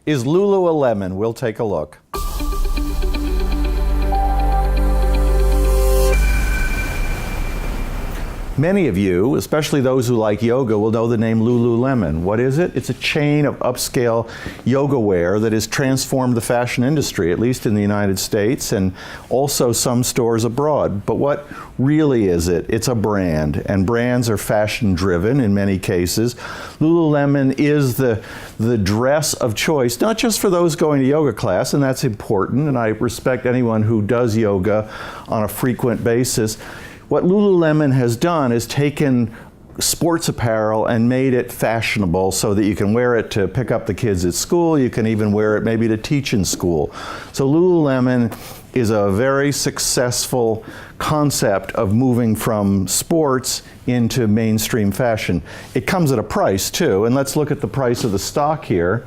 Is Lululemon? We'll take a look. Many of you, especially those who like yoga, will know the name Lululemon. What is it? It's a chain of upscale yoga wear that has transformed the fashion industry, at least in the United States, and also some stores abroad. But what really is it? It's a brand, and brands are fashion-driven in many cases. Lululemon is the dress of choice, not just for those going to yoga class, and that's important, and I respect anyone who does yoga on a frequent basis. What Lululemon has done is taken sports apparel and made it fashionable so that you can wear it to pick up the kids at school. You can even wear it maybe to teach in school. So Lululemon is a very successful concept of moving from sports into mainstream fashion. It comes at a price too, and let's look at the price of the stock here.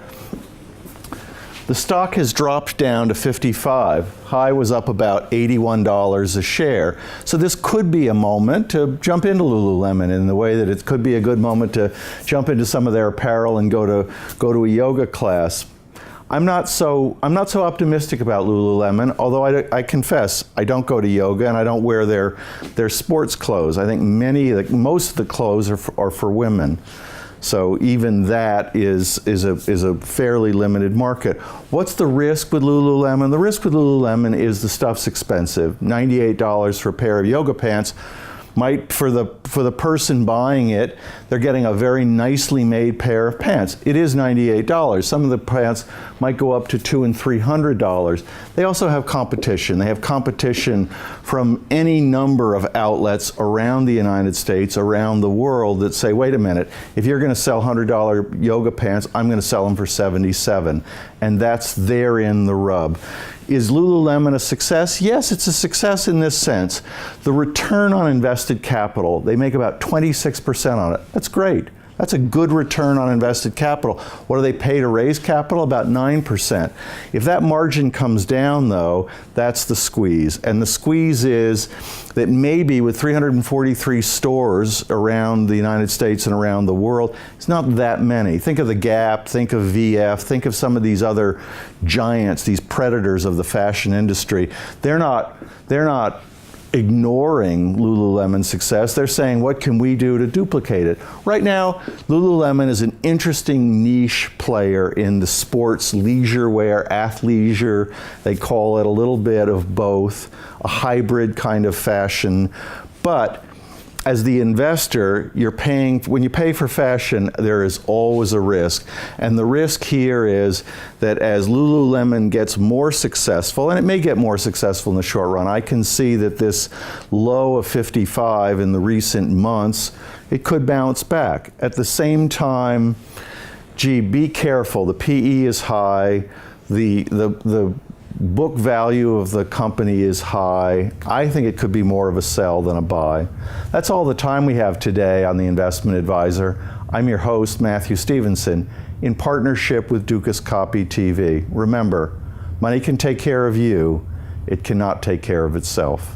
The stock has dropped down to 55. High was up about $81 a share. So this could be a moment to jump into Lululemon in the way that it could be a good moment to jump into some of their apparel and go to a yoga class. I'm not so optimistic about Lululemon, although I confess I don't go to yoga and I don't wear their sports clothes. I think most of the clothes are for women. So even that is a fairly limited market. What's the risk with Lululemon? The risk with Lululemon is the stuff's expensive. $98 for a pair of yoga pants might, for the person buying it, they're getting a very nicely made pair of pants. It is $98. Some of the pants might go up to $200 and $300. They also have competition. They have competition from any number of outlets around the United States, around the world, that say, wait a minute, if you're going to sell $100 yoga pants, I'm going to sell them for $77. And that's therein the rub. Is Lululemon a success? Yes, it's a success in this sense. The return on invested capital, they make about 26% on it. That's great. That's a good return on invested capital. What do they pay to raise capital? About 9%. If that margin comes down, though, that's the squeeze. And the squeeze is that maybe with 343 stores around the United States and around the world, it's not that many. Think of the Gap, think of VF, think of some of these other giants, these predators of the fashion industry. They're not ignoring Lululemon's success. They're saying, what can we do to duplicate it? Right now, Lululemon is an interesting niche player in the sports leisure wear, athleisure. They call it a little bit of both, a hybrid kind of fashion. But as the investor, when you pay for fashion, there is always a risk. And the risk here is that as Lululemon gets more successful, and it may get more successful in the short run, I can see that this low of 55 in the recent months, it could bounce back. At the same time, gee, be careful. The PE is high. The book value of the company is high. I think it could be more of a sell than a buy. That's all the time we have today on The Investment Advisor. I'm your host, Matthew Stevenson, in partnership with Dukascopy TV. Remember, money can take care of you. It cannot take care of itself.